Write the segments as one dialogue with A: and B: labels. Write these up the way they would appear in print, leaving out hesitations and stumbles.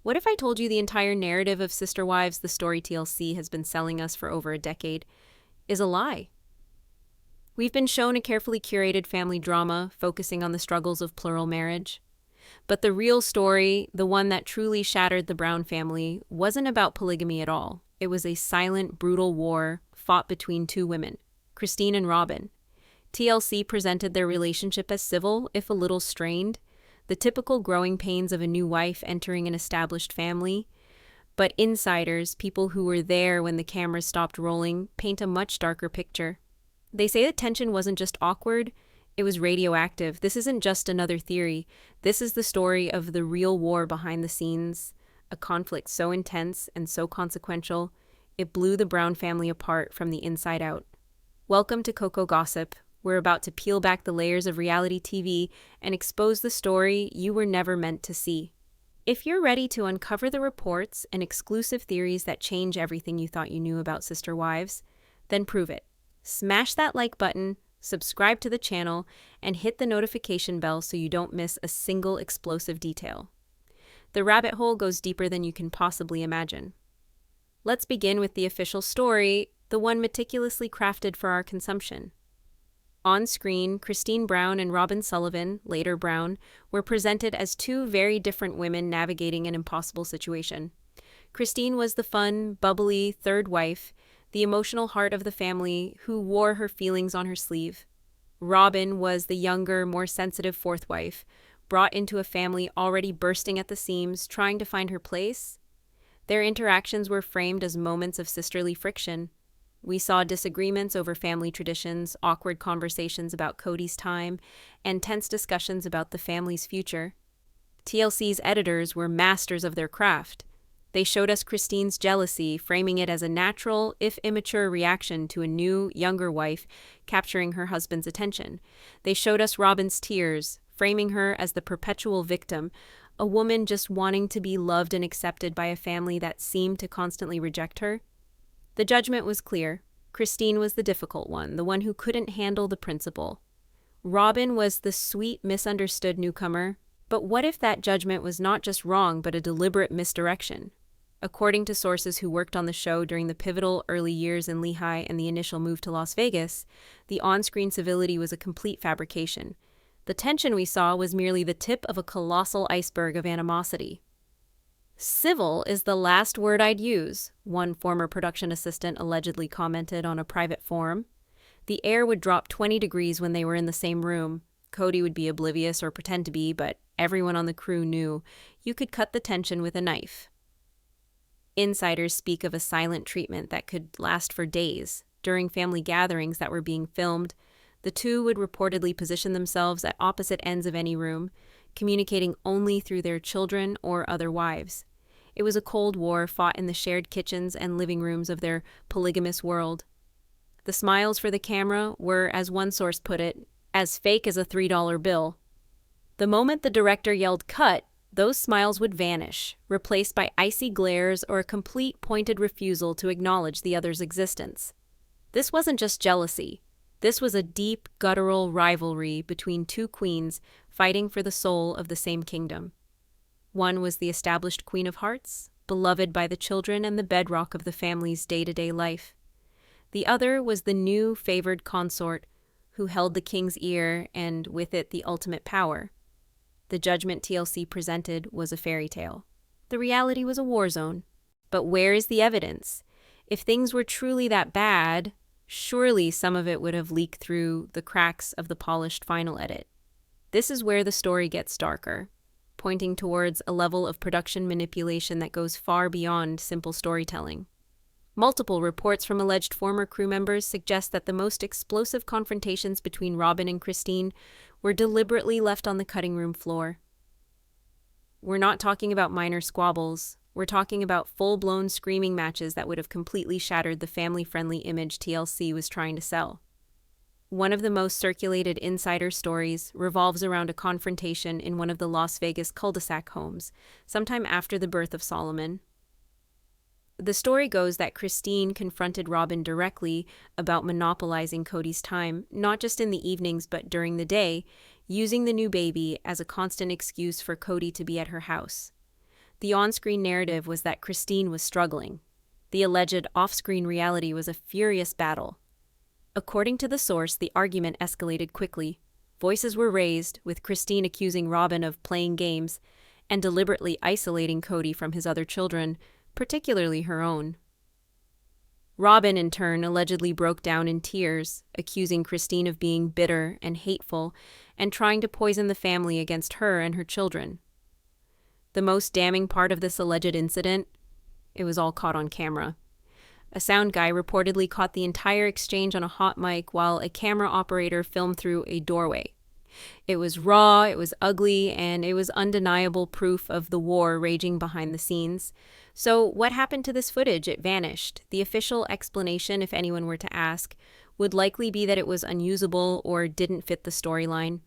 A: What if I told you the entire narrative of Sister Wives the story TLC has been selling us for over a decade is a lie? We've been shown a carefully curated family drama focusing on the struggles of plural marriage. But the real story, the one that truly shattered the Brown family, wasn't about polygamy at all. It was a silent, brutal war fought between two women, Christine and Robyn. TLC presented their relationship as civil, if a little strained, the typical growing pains of a new wife entering an established family. But insiders, people who were there when the cameras stopped rolling, paint a much darker picture. They say that tension wasn't just awkward, it was radioactive. This isn't just another theory. This is the story of the real war behind the scenes, a conflict so intense and so consequential, it blew the Brown family apart from the inside out. Welcome to COCO Gossip. We're about to peel back the layers of reality TV and expose the story you were never meant to see. If you're ready to uncover the reports and exclusive theories that change everything you thought you knew about Sister Wives, then prove it. Smash that like button, subscribe to the channel, and hit the notification bell so you don't miss a single explosive detail. The rabbit hole goes deeper than you can possibly imagine. Let's begin with the official story, the one meticulously crafted for our consumption. On screen, Christine Brown and Robyn Sullivan, later Brown, were presented as two very different women navigating an impossible situation. Christine was the fun, bubbly third wife, the emotional heart of the family who wore her feelings on her sleeve. Robyn was the younger, more sensitive fourth wife, brought into a family already bursting at the seams, trying to find her place. Their interactions were framed as moments of sisterly friction. We saw disagreements over family traditions, awkward conversations about Kody's time, and tense discussions about the family's future. TLC's editors were masters of their craft. They showed us Christine's jealousy, framing it as a natural, if immature, reaction to a new, younger wife capturing her husband's attention. They showed us Robyn's tears, framing her as the perpetual victim, a woman just wanting to be loved and accepted by a family that seemed to constantly reject her. The judgment was clear. Christine was the difficult one, the one who couldn't handle the principle. Robyn was the sweet, misunderstood newcomer. But what if that judgment was not just wrong, but a deliberate misdirection? According to sources who worked on the show during the pivotal early years in Lehigh and the initial move to Las Vegas, the on-screen civility was a complete fabrication. The tension we saw was merely the tip of a colossal iceberg of animosity. "Civil is the last word I'd use," one former production assistant allegedly commented on a private forum. The air would drop 20 degrees when they were in the same room. Kody would be oblivious or pretend to be, but everyone on the crew knew you could cut the tension with a knife. Insiders speak of a silent treatment that could last for days. During family gatherings that were being filmed, the two would reportedly position themselves at opposite ends of any room, communicating only through their children or other wives. It was a cold war fought in the shared kitchens and living rooms of their polygamous world. The smiles for the camera were, as one source put it, as fake as a $3 bill. The moment the director yelled "cut," those smiles would vanish, replaced by icy glares or a complete pointed refusal to acknowledge the other's existence. This wasn't just jealousy. This was a deep, guttural rivalry between two queens fighting for the soul of the same kingdom. One was the established Queen of Hearts, beloved by the children and the bedrock of the family's day-to-day life. The other was the new, favored consort who held the king's ear and, with it, the ultimate power. The judgment TLC presented was a fairy tale. The reality was a war zone. But where is the evidence? If things were truly that bad, surely some of it would have leaked through the cracks of the polished final edit. This is where the story gets darker, pointing towards a level of production manipulation that goes far beyond simple storytelling. Multiple reports from alleged former crew members suggest that the most explosive confrontations between Robyn and Christine were deliberately left on the cutting room floor. We're not talking about minor squabbles. We're talking about full-blown screaming matches that would have completely shattered the family-friendly image TLC was trying to sell. One of the most circulated insider stories revolves around a confrontation in one of the Las Vegas cul-de-sac homes, sometime after the birth of Solomon. The story goes that Christine confronted Robyn directly about monopolizing Kody's time, not just in the evenings but during the day, using the new baby as a constant excuse for Kody to be at her house. The on-screen narrative was that Christine was struggling. The alleged off-screen reality was a furious battle. According to the source, the argument escalated quickly. Voices were raised, with Christine accusing Robyn of playing games and deliberately isolating Kody from his other children, particularly her own. Robyn, in turn, allegedly broke down in tears, accusing Christine of being bitter and hateful and trying to poison the family against her and her children. The most damning part of this alleged incident? It was all caught on camera. A sound guy reportedly caught the entire exchange on a hot mic while a camera operator filmed through a doorway. It was raw, it was ugly, and it was undeniable proof of the war raging behind the scenes. So what happened to this footage? It vanished. The official explanation, if anyone were to ask, would likely be that it was unusable or didn't fit the storyline.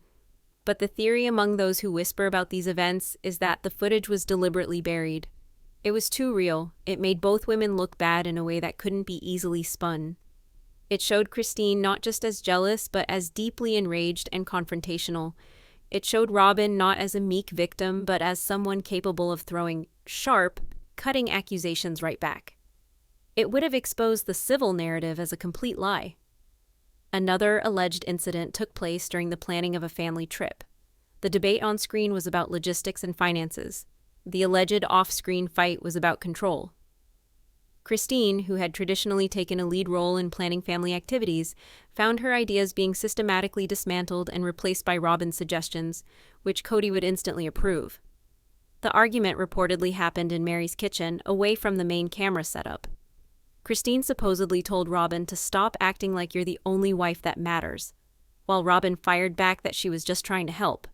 A: But the theory among those who whisper about these events is that the footage was deliberately buried. It was too real. It made both women look bad in a way that couldn't be easily spun. It showed Christine not just as jealous, but as deeply enraged and confrontational. It showed Robyn not as a meek victim, but as someone capable of throwing sharp, cutting accusations right back. It would have exposed the civil narrative as a complete lie. Another alleged incident took place during the planning of a family trip. The debate on screen was about logistics and finances. The alleged off-screen fight was about control. Christine, who had traditionally taken a lead role in planning family activities, found her ideas being systematically dismantled and replaced by Robyn's suggestions, which Kody would instantly approve. The argument reportedly happened in Meri's kitchen, away from the main camera setup. Christine supposedly told Robyn to stop acting like you're the only wife that matters, while Robyn fired back that she was just trying to help,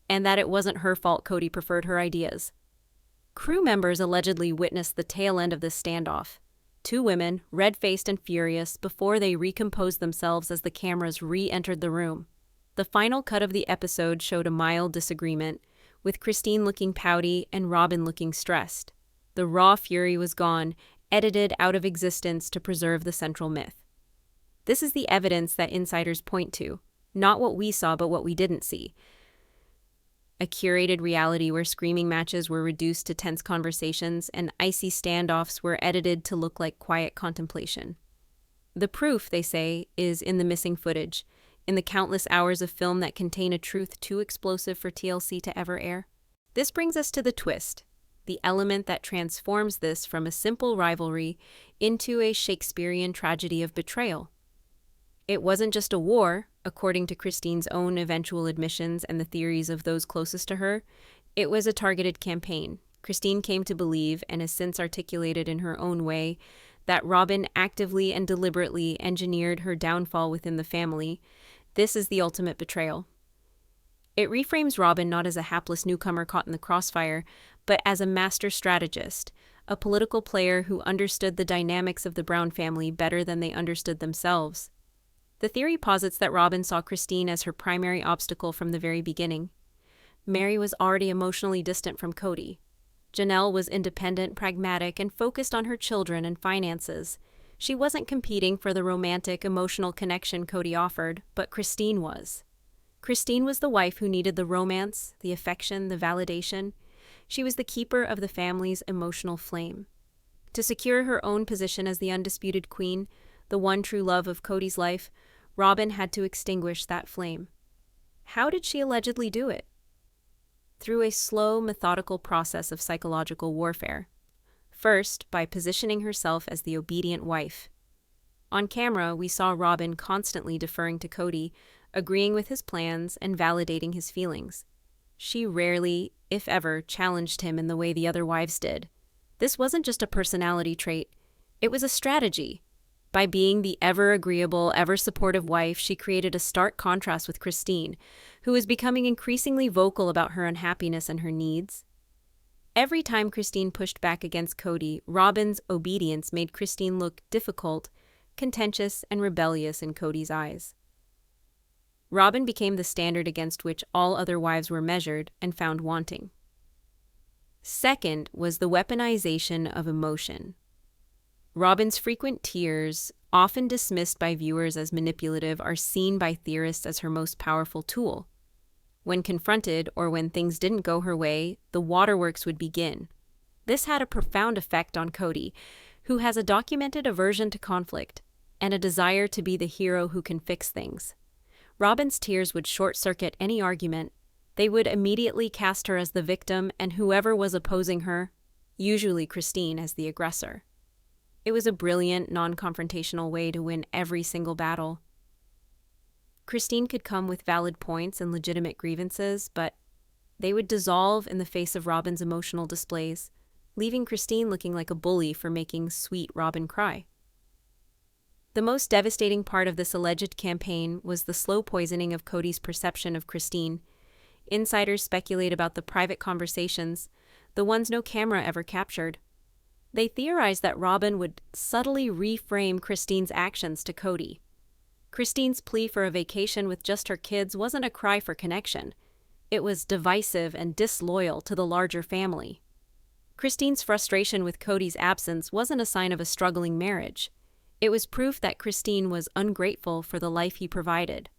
A: and that it wasn't her fault Kody preferred her ideas. Crew members allegedly witnessed the tail end of this standoff. Two women, red-faced and furious, before they recomposed themselves as the cameras re-entered the room. The final cut of the episode showed a mild disagreement, with Christine looking pouty and Robyn looking stressed. The raw fury was gone, edited out of existence to preserve the central myth. This is the evidence that insiders point to, not what we saw but what we didn't see. A curated reality where screaming matches were reduced to tense conversations and icy standoffs were edited to look like quiet contemplation. The proof, they say, is in the missing footage, in the countless hours of film that contain a truth too explosive for TLC to ever air. This brings us to the twist, the element that transforms this from a simple rivalry into a Shakespearean tragedy of betrayal. It wasn't just a war, according to Christine's own eventual admissions and the theories of those closest to her. It was a targeted campaign. Christine came to believe, and has since articulated in her own way, that Robyn actively and deliberately engineered her downfall within the family. This is the ultimate betrayal. It reframes Robyn not as a hapless newcomer caught in the crossfire, but as a master strategist, a political player who understood the dynamics of the Brown family better than they understood themselves. The theory posits that Robyn saw Christine as her primary obstacle from the very beginning. Meri was already emotionally distant from Kody. Janelle was independent, pragmatic, and focused on her children and finances. She wasn't competing for the romantic, emotional connection Kody offered, but Christine was. Christine was the wife who needed the romance, the affection, the validation. She was the keeper of the family's emotional flame. To secure her own position as the undisputed queen, the one true love of Kody's life, Robyn had to extinguish that flame. How did she allegedly do it? Through a slow, methodical process of psychological warfare. First, by positioning herself as the obedient wife. On camera, we saw Robyn constantly deferring to Kody, agreeing with his plans and validating his feelings. She rarely, if ever, challenged him in the way the other wives did. This wasn't just a personality trait, it was a strategy. By being the ever-agreeable, ever-supportive wife, she created a stark contrast with Christine, who was becoming increasingly vocal about her unhappiness and her needs. Every time Christine pushed back against Kody, Robyn's obedience made Christine look difficult, contentious, and rebellious in Kody's eyes. Robyn became the standard against which all other wives were measured and found wanting. Second was the weaponization of emotion. Robyn's frequent tears, often dismissed by viewers as manipulative, are seen by theorists as her most powerful tool. When confronted or when things didn't go her way, the waterworks would begin. This had a profound effect on Kody, who has a documented aversion to conflict and a desire to be the hero who can fix things. Robyn's tears would short-circuit any argument. They would immediately cast her as the victim and whoever was opposing her, usually Christine, as the aggressor. It was a brilliant, non-confrontational way to win every single battle. Christine could come with valid points and legitimate grievances, but they would dissolve in the face of Robyn's emotional displays, leaving Christine looking like a bully for making sweet Robyn cry. The most devastating part of this alleged campaign was the slow poisoning of Kody's perception of Christine. Insiders speculate about the private conversations, the ones no camera ever captured. They theorized that Robyn would subtly reframe Christine's actions to Kody. Christine's plea for a vacation with just her kids wasn't a cry for connection. It was divisive and disloyal to the larger family. Christine's frustration with Kody's absence wasn't a sign of a struggling marriage. It was proof that Christine was ungrateful for the life he provided.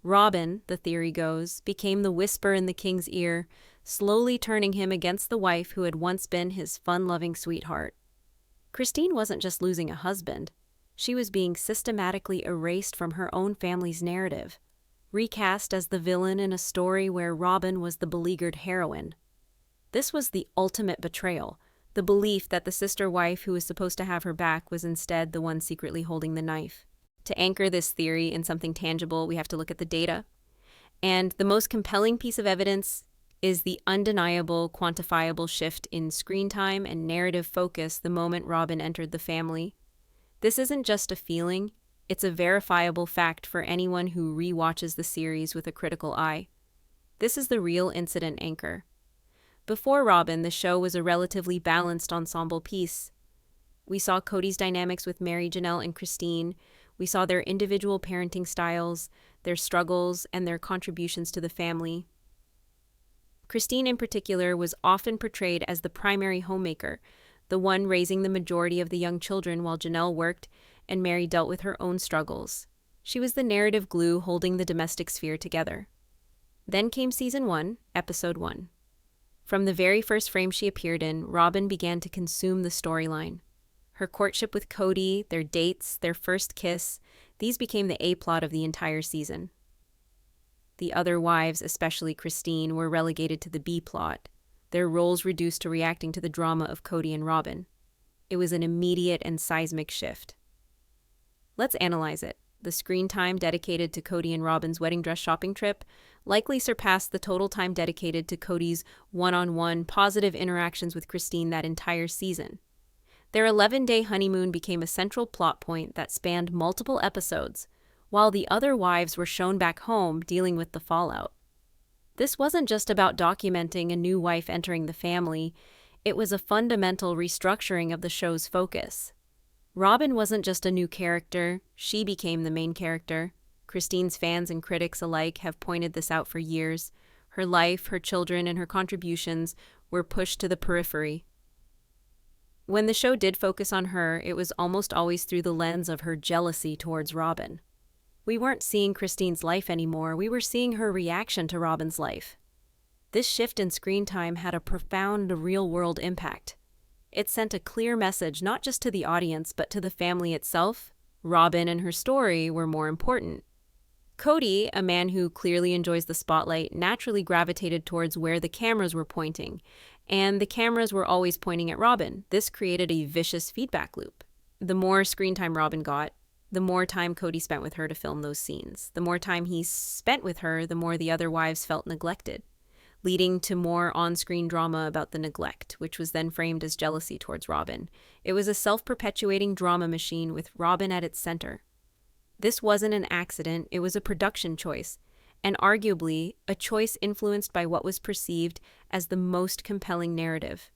A: Robyn, the theory goes, became the whisper in the king's ear, slowly turning him against the wife who had once been his fun-loving sweetheart. Christine wasn't just losing a husband. She was being systematically erased from her own family's narrative, recast as the villain in a story where Robyn was the beleaguered heroine. This was the ultimate betrayal, the belief that the sister wife who was supposed to have her back was instead the one secretly holding the knife. To anchor this theory in something tangible, we have to look at the data. And the most compelling piece of evidence is the undeniable, quantifiable shift in screen time and narrative focus the moment Robyn entered the family. This isn't just a feeling, it's a verifiable fact for anyone who rewatches the series with a critical eye. This is the real incident anchor. Before Robyn, the show was a relatively balanced ensemble piece. We saw Kody's dynamics with Meri, Janelle, and Christine. We saw their individual parenting styles, their struggles, and their contributions to the family. Christine, in particular, was often portrayed as the primary homemaker, the one raising the majority of the young children while Janelle worked and Meri dealt with her own struggles. She was the narrative glue holding the domestic sphere together. Then came Season 1, Episode 1. From the very first frame she appeared in, Robyn began to consume the storyline. Her courtship with Kody, their dates, their first kiss, these became the A-plot of the entire season. The other wives, especially Christine, were relegated to the B-plot, their roles reduced to reacting to the drama of Kody and Robyn. It was an immediate and seismic shift. Let's analyze it. The screen time dedicated to Kody and Robyn's wedding dress shopping trip likely surpassed the total time dedicated to Kody's one-on-one positive interactions with Christine that entire season. Their 11-day honeymoon became a central plot point that spanned multiple episodes, while the other wives were shown back home dealing with the fallout. This wasn't just about documenting a new wife entering the family, it was a fundamental restructuring of the show's focus. Robyn wasn't just a new character, she became the main character. Christine's fans and critics alike have pointed this out for years. Her life, her children, and her contributions were pushed to the periphery. When the show did focus on her, it was almost always through the lens of her jealousy towards Robyn. We weren't seeing Christine's life anymore, we were seeing her reaction to Robyn's life. This shift in screen time had a profound real-world impact. It sent a clear message not just to the audience, but to the family itself. Robyn and her story were more important. Kody, a man who clearly enjoys the spotlight, naturally gravitated towards where the cameras were pointing, and the cameras were always pointing at Robyn. This created a vicious feedback loop. The more screen time Robyn got, the more time Kody spent with her to film those scenes. The more time he spent with her, the more the other wives felt neglected, leading to more on-screen drama about the neglect, which was then framed as jealousy towards Robyn. It was a self-perpetuating drama machine with Robyn at its center. This wasn't an accident, it was a production choice, and arguably a choice influenced by what was perceived as the most compelling narrative.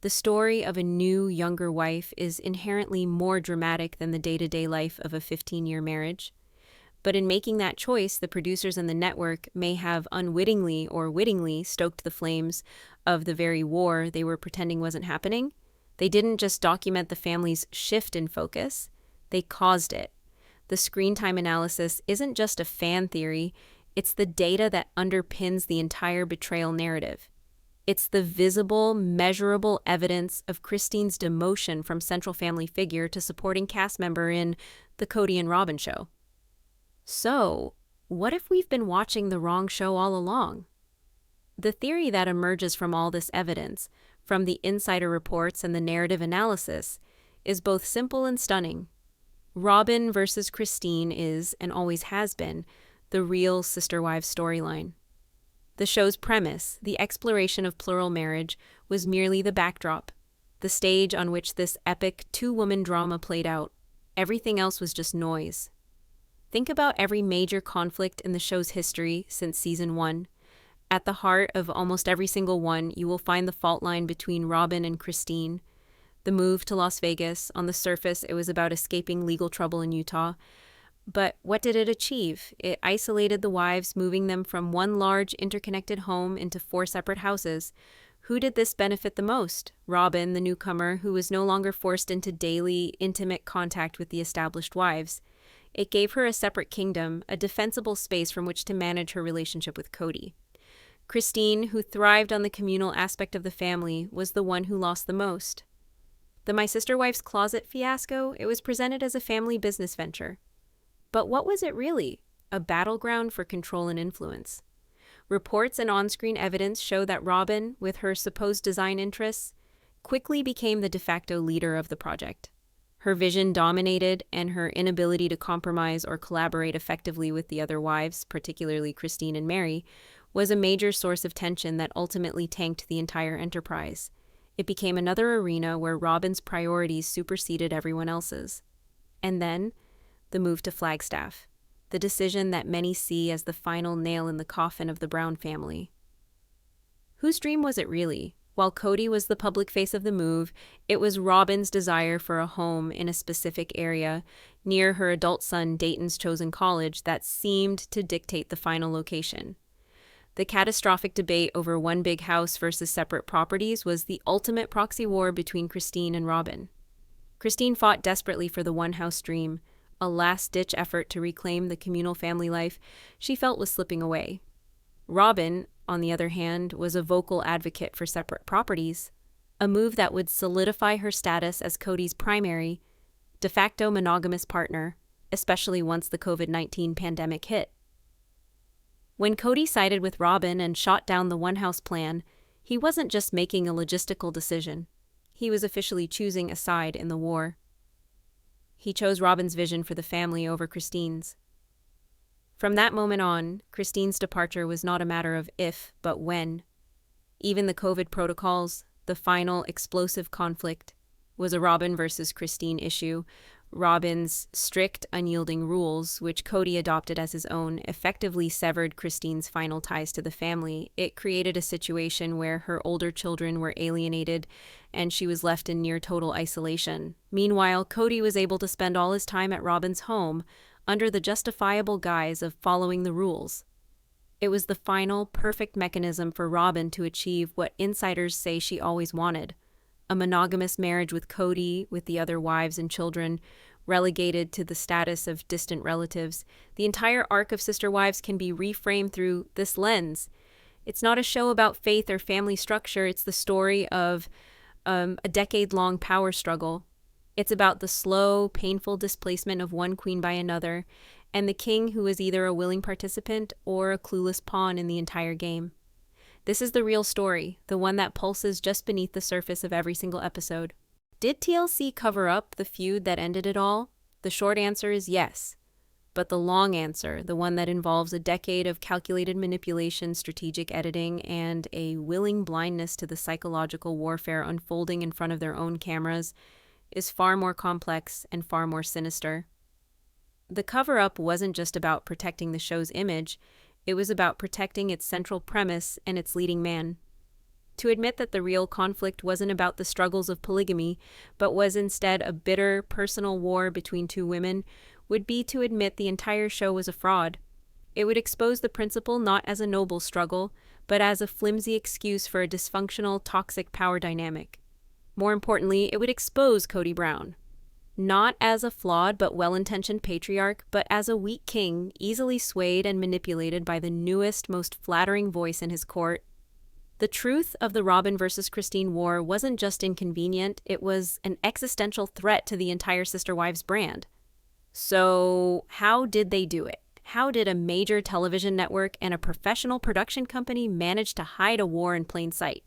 A: The story of a new, younger wife is inherently more dramatic than the day-to-day life of a 15-year marriage. But in making that choice, the producers and the network may have unwittingly or wittingly stoked the flames of the very war they were pretending wasn't happening. They didn't just document the family's shift in focus, they caused it. The screen time analysis isn't just a fan theory, it's the data that underpins the entire betrayal narrative. It's the visible, measurable evidence of Christine's demotion from central family figure to supporting cast member in The Kody and Robyn Show. So, what if we've been watching the wrong show all along? The theory that emerges from all this evidence, from the insider reports and the narrative analysis, is both simple and stunning. Robyn versus Christine is, and always has been, the real sister-wives storyline. The show's premise, the exploration of plural marriage, was merely the backdrop, the stage on which this epic two-woman drama played out. Everything else was just noise. Think about every major conflict in the show's history since season 1. At the heart of almost every single one, you will find the fault line between Robyn and Christine. The move to Las Vegas, on the surface, it was about escaping legal trouble in Utah. But what did it achieve? It isolated the wives, moving them from one large interconnected home into 4 separate houses. Who did this benefit the most? Robyn, the newcomer, who was no longer forced into daily, intimate contact with the established wives. It gave her a separate kingdom, a defensible space from which to manage her relationship with Kody. Christine, who thrived on the communal aspect of the family, was the one who lost the most. The My Sister Wife's Closet fiasco, it was presented as a family business venture. But what was it really? A battleground for control and influence. Reports and on-screen evidence show that Robyn, with her supposed design interests, quickly became the de facto leader of the project. Her vision dominated, and her inability to compromise or collaborate effectively with the other wives, particularly Christine and Meri, was a major source of tension that ultimately tanked the entire enterprise. It became another arena where Robyn's priorities superseded everyone else's. And then, the move to Flagstaff, the decision that many see as the final nail in the coffin of the Brown family. Whose dream was it really? While Kody was the public face of the move, it was Robyn's desire for a home in a specific area, near her adult son Dayton's chosen college, that seemed to dictate the final location. The catastrophic debate over one big house versus separate properties was the ultimate proxy war between Christine and Robyn. Christine fought desperately for the one-house dream, a last-ditch effort to reclaim the communal family life she felt was slipping away. Robyn, on the other hand, was a vocal advocate for separate properties, a move that would solidify her status as Kody's primary, de facto monogamous partner, especially once the COVID-19 pandemic hit. When Kody sided with Robyn and shot down the one-house plan, he wasn't just making a logistical decision. He was officially choosing a side in the war. He chose Robyn's vision for the family over Christine's. From that moment on, Christine's departure was not a matter of if, but when. Even the COVID protocols, the final explosive conflict, was a Robyn versus Christine issue. Robyn's strict, unyielding rules, which Kody adopted as his own, effectively severed Christine's final ties to the family. It created a situation where her older children were alienated and she was left in near total isolation. Meanwhile, Kody was able to spend all his time at Robyn's home under the justifiable guise of following the rules. It was the final, perfect mechanism for Robyn to achieve what insiders say she always wanted: a monogamous marriage with Kody, with the other wives and children relegated to the status of distant relatives. The entire arc of Sister Wives can be reframed through this lens. It's not a show about faith or family structure. It's the story of a decade-long power struggle. It's about the slow, painful displacement of one queen by another, and the king who is either a willing participant or a clueless pawn in the entire game. This is the real story, the one that pulses just beneath the surface of every single episode. Did TLC cover up the feud that ended it all? The short answer is yes. But the long answer, the one that involves a decade of calculated manipulation, strategic editing, and a willing blindness to the psychological warfare unfolding in front of their own cameras, is far more complex and far more sinister. The cover-up wasn't just about protecting the show's image, it was about protecting its central premise and its leading man. To admit that the real conflict wasn't about the struggles of polygamy, but was instead a bitter, personal war between two women, would be to admit the entire show was a fraud. It would expose the principle not as a noble struggle, but as a flimsy excuse for a dysfunctional, toxic power dynamic. More importantly, it would expose Kody Brown. Not as a flawed but well-intentioned patriarch, but as a weak king, easily swayed and manipulated by the newest, most flattering voice in his court. The truth of the Robyn versus Christine war wasn't just inconvenient, it was an existential threat to the entire Sister Wives brand. So, how did they do it? How did a major television network and a professional production company manage to hide a war in plain sight?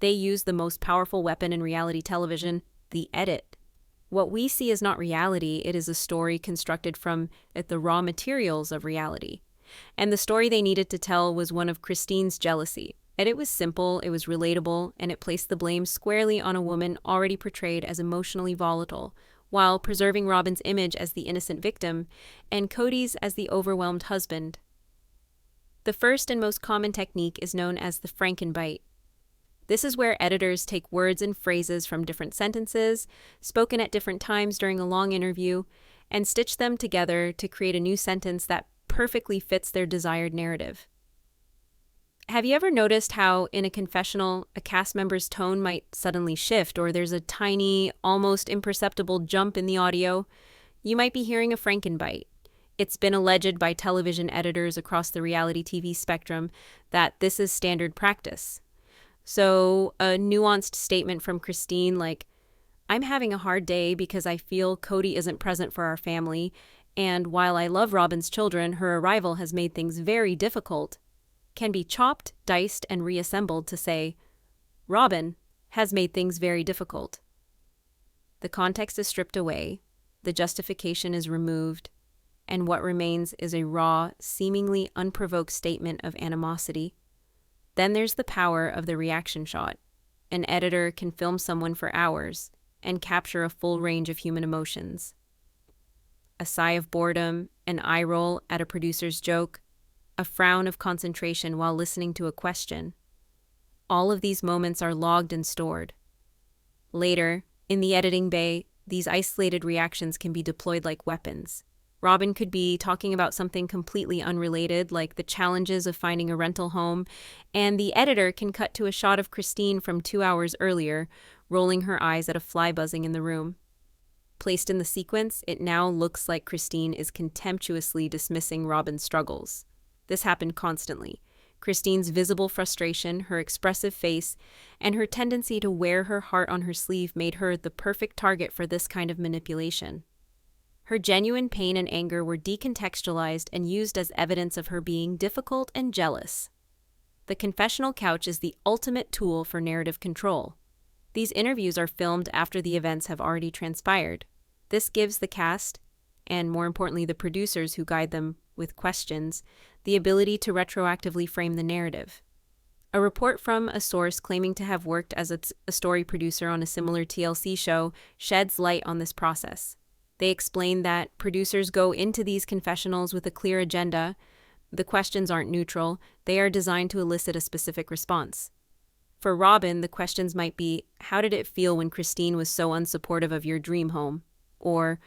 A: They used the most powerful weapon in reality television, the edit. What we see is not reality, it is a story constructed from the raw materials of reality. And the story they needed to tell was one of Christine's jealousy. And it was simple, it was relatable, and it placed the blame squarely on a woman already portrayed as emotionally volatile, while preserving Robyn's image as the innocent victim and Kody's as the overwhelmed husband. The first and most common technique is known as the Frankenbite. This is where editors take words and phrases from different sentences, spoken at different times during a long interview, and stitch them together to create a new sentence that perfectly fits their desired narrative. Have you ever noticed how in a confessional, a cast member's tone might suddenly shift, or there's a tiny, almost imperceptible jump in the audio? You might be hearing a Frankenbite. It's been alleged by television editors across the reality TV spectrum that this is standard practice. So, a nuanced statement from Christine like, "I'm having a hard day because I feel Kody isn't present for our family, and while I love Robyn's children, her arrival has made things very difficult," can be chopped, diced, and reassembled to say, "Robyn has made things very difficult." The context is stripped away, the justification is removed, and what remains is a raw, seemingly unprovoked statement of animosity. Then there's the power of the reaction shot. An editor can film someone for hours and capture a full range of human emotions. A sigh of boredom, an eye roll at a producer's joke, a frown of concentration while listening to a question. All of these moments are logged and stored. Later, in the editing bay, these isolated reactions can be deployed like weapons. Robyn could be talking about something completely unrelated, like the challenges of finding a rental home, and the editor can cut to a shot of Christine from 2 hours earlier, rolling her eyes at a fly buzzing in the room. Placed in the sequence, it now looks like Christine is contemptuously dismissing Robyn's struggles. This happened constantly. Christine's visible frustration, her expressive face, and her tendency to wear her heart on her sleeve made her the perfect target for this kind of manipulation. Her genuine pain and anger were decontextualized and used as evidence of her being difficult and jealous. The confessional couch is the ultimate tool for narrative control. These interviews are filmed after the events have already transpired. This gives the cast, and more importantly the producers who guide them with questions, the ability to retroactively frame the narrative. A report from a source claiming to have worked as a story producer on a similar TLC show sheds light on this process. They explain that producers go into these confessionals with a clear agenda. The questions aren't neutral, they are designed to elicit a specific response. For Robyn, the questions might be, "How did it feel when Christine was so unsupportive of your dream home?" Or,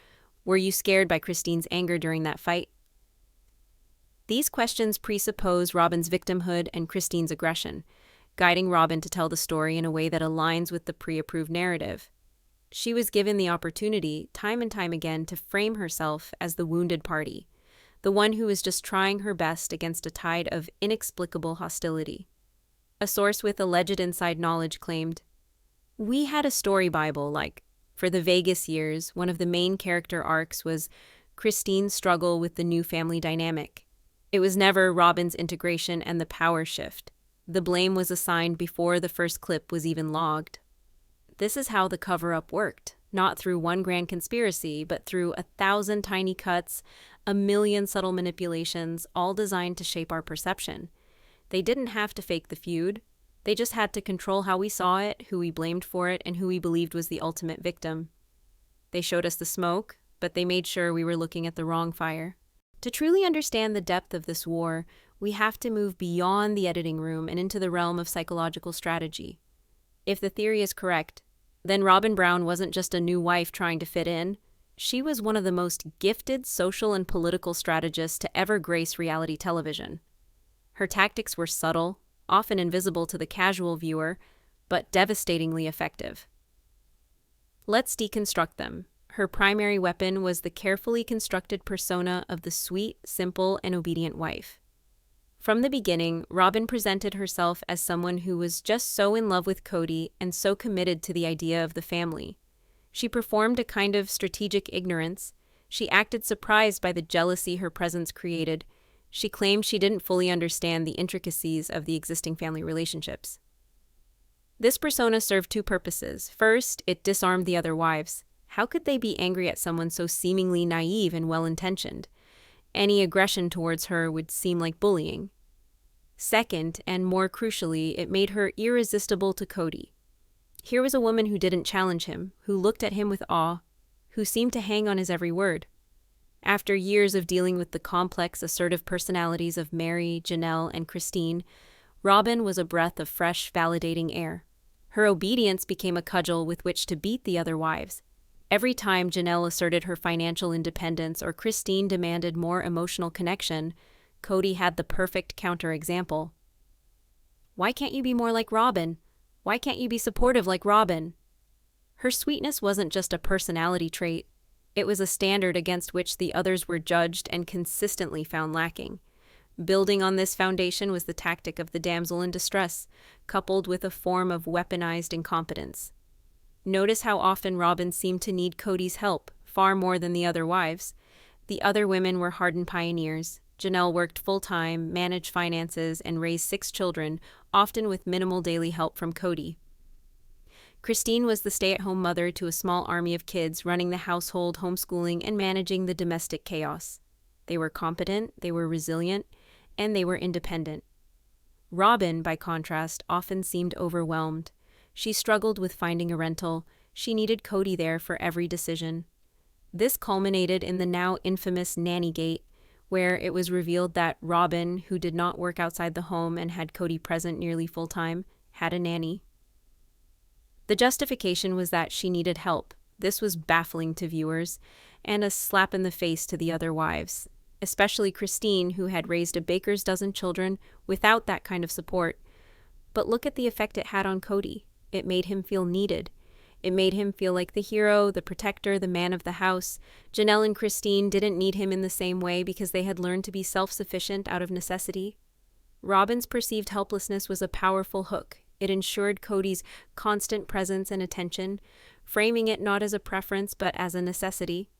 A: "Were you scared by Christine's anger during that fight?" These questions presuppose Robyn's victimhood and Christine's aggression, guiding Robyn to tell the story in a way that aligns with the pre-approved narrative. She was given the opportunity, time and time again, to frame herself as the wounded party, the one who was just trying her best against a tide of inexplicable hostility. A source with alleged inside knowledge claimed, "We had a story Bible, like, for the Vegas years, one of the main character arcs was Christine's struggle with the new family dynamic. It was never Robyn's integration and the power shift. The blame was assigned before the first clip was even logged." This is how the cover-up worked, not through one grand conspiracy, but through 1,000 tiny cuts, 1,000,000 subtle manipulations, all designed to shape our perception. They didn't have to fake the feud. They just had to control how we saw it, who we blamed for it, and who we believed was the ultimate victim. They showed us the smoke, but they made sure we were looking at the wrong fire. To truly understand the depth of this war, we have to move beyond the editing room and into the realm of psychological strategy. If the theory is correct, then Robyn Brown wasn't just a new wife trying to fit in. She was one of the most gifted social and political strategists to ever grace reality television. Her tactics were subtle, often invisible to the casual viewer, but devastatingly effective. Let's deconstruct them. Her primary weapon was the carefully constructed persona of the sweet, simple, and obedient wife. From the beginning, Robyn presented herself as someone who was just so in love with Kody and so committed to the idea of the family. She performed a kind of strategic ignorance. She acted surprised by the jealousy her presence created. She claimed she didn't fully understand the intricacies of the existing family relationships. This persona served two purposes. First, it disarmed the other wives. How could they be angry at someone so seemingly naive and well-intentioned? Any aggression towards her would seem like bullying. Second, and more crucially, it made her irresistible to Kody. Here was a woman who didn't challenge him, who looked at him with awe, who seemed to hang on his every word. After years of dealing with the complex, assertive personalities of Meri, Janelle, and Christine, Robyn was a breath of fresh, validating air. Her obedience became a cudgel with which to beat the other wives. Every time Janelle asserted her financial independence or Christine demanded more emotional connection, Kody had the perfect counterexample. "Why can't you be more like Robyn? Why can't you be supportive like Robyn?" Her sweetness wasn't just a personality trait. It was a standard against which the others were judged and consistently found lacking. Building on this foundation was the tactic of the damsel in distress, coupled with a form of weaponized incompetence. Notice how often Robyn seemed to need Kody's help, far more than the other wives. The other women were hardened pioneers. Janelle worked full-time, managed finances, and raised 6 children, often with minimal daily help from Kody. Christine was the stay-at-home mother to a small army of kids, running the household, homeschooling, and managing the domestic chaos. They were competent, they were resilient, and they were independent. Robyn, by contrast, often seemed overwhelmed. She struggled with finding a rental. She needed Kody there for every decision. This culminated in the now infamous Nanny Gate, where it was revealed that Robyn, who did not work outside the home and had Kody present nearly full-time, had a nanny. The justification was that she needed help. This was baffling to viewers, and a slap in the face to the other wives, especially Christine, who had raised a baker's dozen children without that kind of support. But look at the effect it had on Kody. It made him feel needed. It made him feel like the hero, the protector, the man of the house. Janelle and Christine didn't need him in the same way because they had learned to be self-sufficient out of necessity. Robyn's perceived helplessness was a powerful hook. It ensured Kody's constant presence and attention, framing it not as a preference but as a necessity.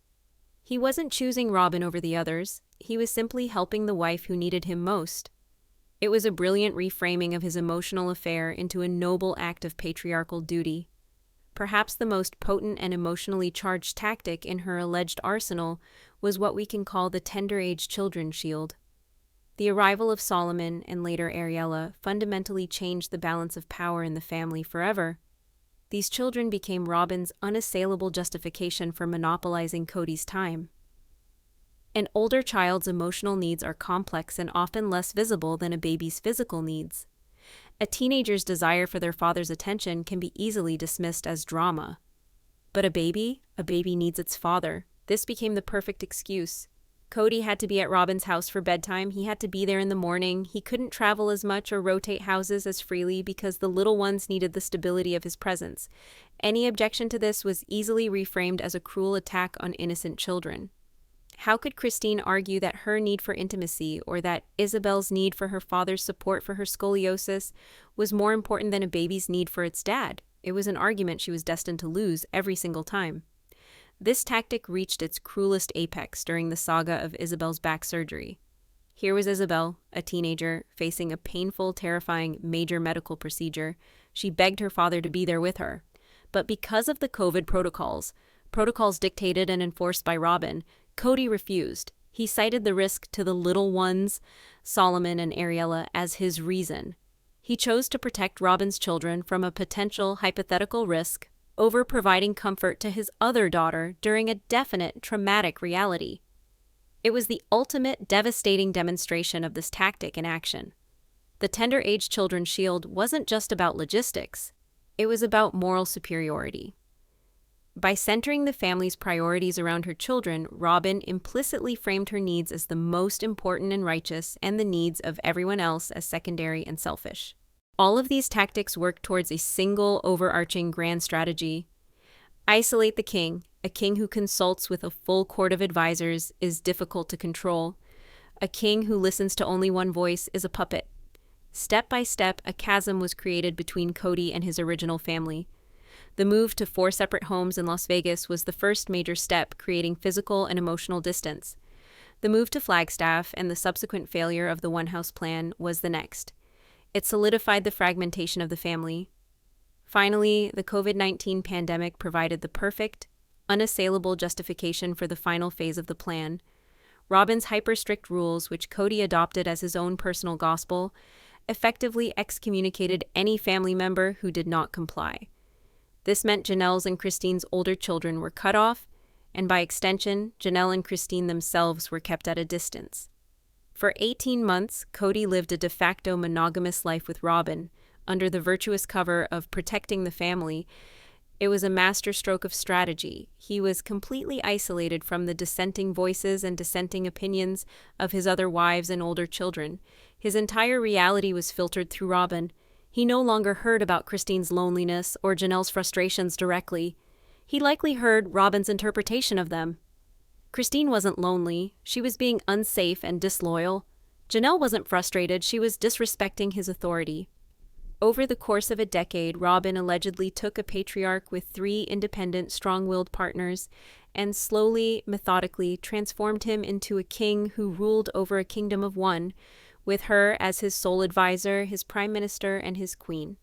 A: He wasn't choosing Robyn over the others. He was simply helping the wife who needed him most. It was a brilliant reframing of his emotional affair into a noble act of patriarchal duty. Perhaps the most potent and emotionally charged tactic in her alleged arsenal was what we can call the tender-age children shield. The arrival of Solomon and later Ariella fundamentally changed the balance of power in the family forever. These children became Robyn's unassailable justification for monopolizing Kody's time. An older child's emotional needs are complex and often less visible than a baby's physical needs. A teenager's desire for their father's attention can be easily dismissed as drama. But a baby needs its father. This became the perfect excuse. Kody had to be at Robyn's house for bedtime. He had to be there in the morning. He couldn't travel as much or rotate houses as freely because the little ones needed the stability of his presence. Any objection to this was easily reframed as a cruel attack on innocent children. How could Christine argue that her need for intimacy or that Isabel's need for her father's support for her scoliosis was more important than a baby's need for its dad? It was an argument she was destined to lose every single time. This tactic reached its cruelest apex during the saga of Isabel's back surgery. Here was Isabel, a teenager, facing a painful, terrifying major medical procedure. She begged her father to be there with her. But because of the COVID protocols dictated and enforced by Robyn, Kody refused. He cited the risk to the little ones, Solomon and Ariella, as his reason. He chose to protect Robyn's children from a potential hypothetical risk over providing comfort to his other daughter during a definite traumatic reality. It was the ultimate devastating demonstration of this tactic in action. The tender-age children shield wasn't just about logistics. It was about moral superiority. By centering the family's priorities around her children, Robyn implicitly framed her needs as the most important and righteous, and the needs of everyone else as secondary and selfish. All of these tactics work towards a single, overarching grand strategy. Isolate the king. A king who consults with a full court of advisors is difficult to control. A king who listens to only one voice is a puppet. Step by step, a chasm was created between Kody and his original family. The move to 4 separate homes in Las Vegas was the first major step, creating physical and emotional distance. The move to Flagstaff and the subsequent failure of the one-house plan was the next. It solidified the fragmentation of the family. Finally, the COVID-19 pandemic provided the perfect, unassailable justification for the final phase of the plan. Robyn's hyper-strict rules, which Kody adopted as his own personal gospel, effectively excommunicated any family member who did not comply. This meant Janelle's and Christine's older children were cut off, and by extension, Janelle and Christine themselves were kept at a distance. For 18 months, Kody lived a de facto monogamous life with Robyn, under the virtuous cover of protecting the family. It was a masterstroke of strategy. He was completely isolated from the dissenting voices and dissenting opinions of his other wives and older children. His entire reality was filtered through Robyn. He no longer heard about Christine's loneliness or Janelle's frustrations directly. He likely heard Robyn's interpretation of them. Christine wasn't lonely. She was being unsafe and disloyal. Janelle wasn't frustrated. She was disrespecting his authority. Over the course of a decade, Robyn allegedly took a patriarch with 3 independent, strong-willed partners and slowly, methodically transformed him into a king who ruled over a kingdom of one, with her as his sole advisor, his prime minister, and his queen.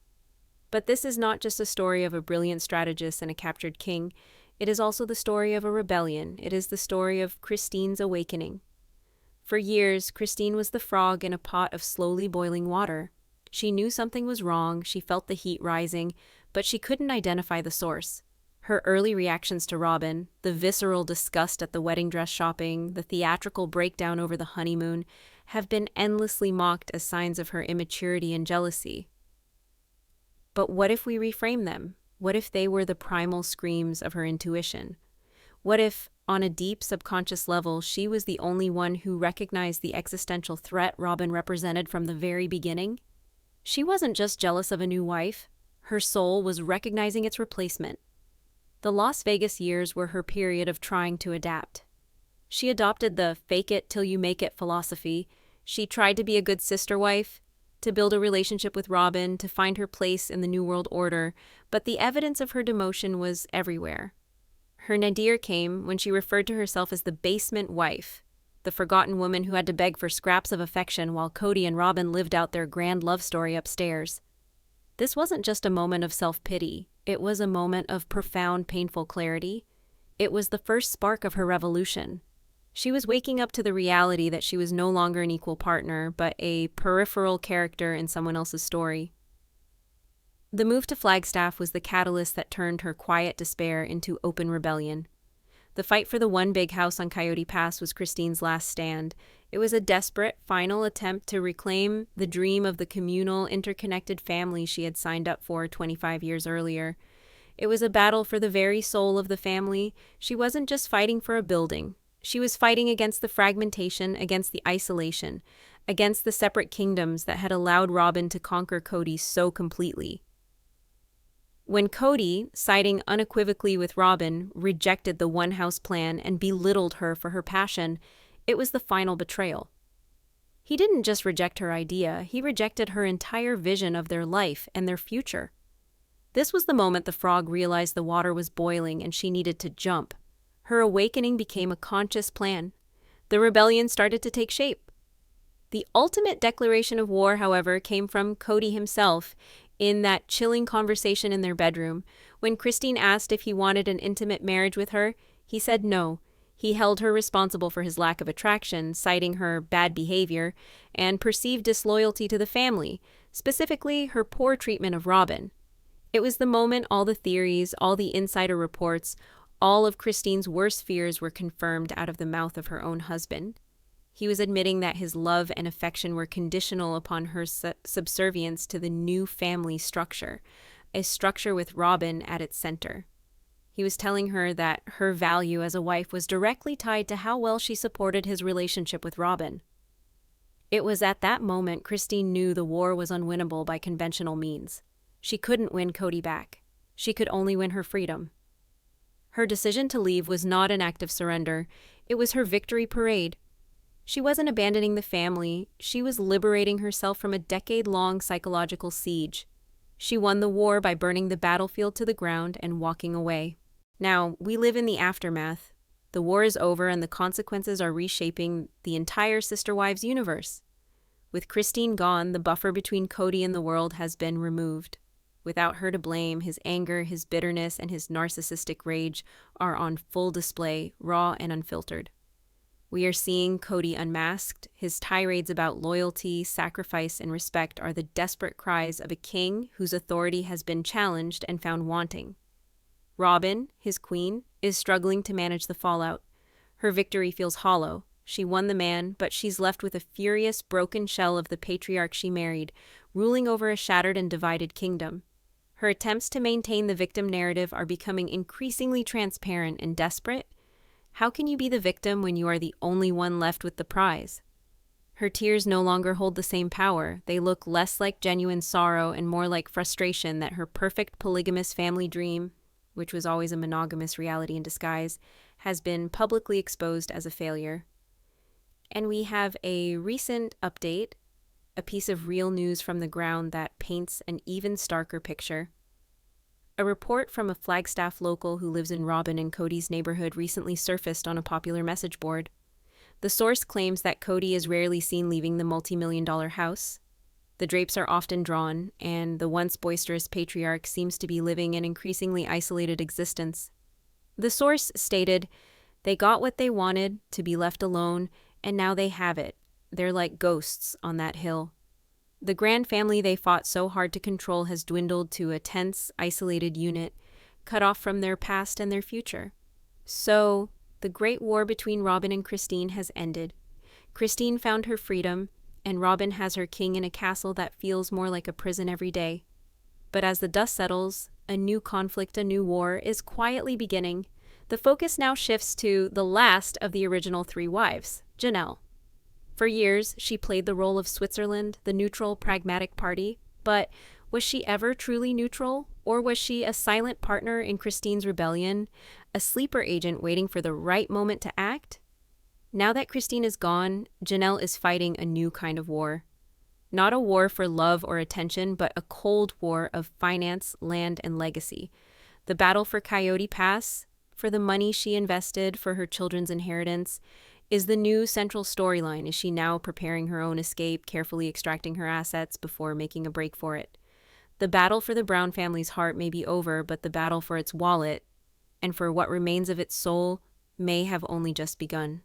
A: But this is not just a story of a brilliant strategist and a captured king. It is also the story of a rebellion. It is the story of Christine's awakening. For years, Christine was the frog in a pot of slowly boiling water. She knew something was wrong, she felt the heat rising, but she couldn't identify the source. Her early reactions to Robyn, the visceral disgust at the wedding dress shopping, the theatrical breakdown over the honeymoon, have been endlessly mocked as signs of her immaturity and jealousy. But what if we reframe them? What if they were the primal screams of her intuition? What if, on a deep subconscious level, she was the only one who recognized the existential threat Robyn represented from the very beginning? She wasn't just jealous of a new wife. Her soul was recognizing its replacement. The Las Vegas years were her period of trying to adapt. She adopted the fake it till you make it philosophy. She tried to be a good sister wife, to build a relationship with Robyn, to find her place in the New World Order, but the evidence of her demotion was everywhere. Her nadir came when she referred to herself as the basement wife, the forgotten woman who had to beg for scraps of affection while Kody and Robyn lived out their grand love story upstairs. This wasn't just a moment of self-pity. It was a moment of profound, painful clarity. It was the first spark of her revolution. She was waking up to the reality that she was no longer an equal partner, but a peripheral character in someone else's story. The move to Flagstaff was the catalyst that turned her quiet despair into open rebellion. The fight for the one big house on Coyote Pass was Christine's last stand. It was a desperate, final attempt to reclaim the dream of the communal, interconnected family she had signed up for 25 years earlier. It was a battle for the very soul of the family. She wasn't just fighting for a building. She was fighting against the fragmentation, against the isolation, against the separate kingdoms that had allowed Robyn to conquer Kody so completely. When Kody, siding unequivocally with Robyn, rejected the one-house plan and belittled her for her passion, it was the final betrayal. He didn't just reject her idea, he rejected her entire vision of their life and their future. This was the moment the frog realized the water was boiling and she needed to jump. Her awakening became a conscious plan. The rebellion started to take shape. The ultimate declaration of war, however, came from Kody himself in that chilling conversation in their bedroom. When Christine asked if he wanted an intimate marriage with her, he said no. He held her responsible for his lack of attraction, citing her bad behavior and perceived disloyalty to the family, specifically her poor treatment of Robyn. It was the moment all the theories, all the insider reports, all of Christine's worst fears were confirmed out of the mouth of her own husband. He was admitting that his love and affection were conditional upon her subservience to the new family structure, a structure with Robyn at its center. He was telling her that her value as a wife was directly tied to how well she supported his relationship with Robyn. It was at that moment Christine knew the war was unwinnable by conventional means. She couldn't win Kody back. She could only win her freedom. Her decision to leave was not an act of surrender. It was her victory parade. She wasn't abandoning the family, she was liberating herself from a decade-long psychological siege. She won the war by burning the battlefield to the ground and walking away. Now, we live in the aftermath. The war is over and the consequences are reshaping the entire Sister Wives universe. With Christine gone, the buffer between Kody and the world has been removed. Without her to blame, his anger, his bitterness, and his narcissistic rage are on full display, raw and unfiltered. We are seeing Kody unmasked. His tirades about loyalty, sacrifice, and respect are the desperate cries of a king whose authority has been challenged and found wanting. Robyn, his queen, is struggling to manage the fallout. Her victory feels hollow. She won the man, but she's left with a furious, broken shell of the patriarch she married, ruling over a shattered and divided kingdom. Her attempts to maintain the victim narrative are becoming increasingly transparent and desperate. How can you be the victim when you are the only one left with the prize? Her tears no longer hold the same power. They look less like genuine sorrow and more like frustration that her perfect polygamous family dream, which was always a monogamous reality in disguise, has been publicly exposed as a failure. And we have a recent update, a piece of real news from the ground that paints an even starker picture. A report from a Flagstaff local who lives in Robyn and Kody's neighborhood recently surfaced on a popular message board. The source claims that Kody is rarely seen leaving the multi-million-dollar house. The drapes are often drawn, and the once boisterous patriarch seems to be living an increasingly isolated existence. The source stated, "They got what they wanted, to be left alone, and now they have it. They're like ghosts on that hill." The grand family they fought so hard to control has dwindled to a tense, isolated unit, cut off from their past and their future. So, the great war between Robyn and Christine has ended. Christine found her freedom, and Robyn has her king in a castle that feels more like a prison every day. But as the dust settles, a new conflict, a new war, is quietly beginning. The focus now shifts to the last of the original three wives, Janelle. For years, she played the role of Switzerland, the neutral, pragmatic party. But was she ever truly neutral? Or was she a silent partner in Christine's rebellion, a sleeper agent waiting for the right moment to act? Now that Christine is gone, Janelle is fighting a new kind of war. Not a war for love or attention, but a cold war of finance, land, and legacy. The battle for Coyote Pass, for the money she invested for her children's inheritance, is the new central storyline. Is she now preparing her own escape, carefully extracting her assets before making a break for it? The battle for the Brown family's heart may be over, but the battle for its wallet, and for what remains of its soul, may have only just begun.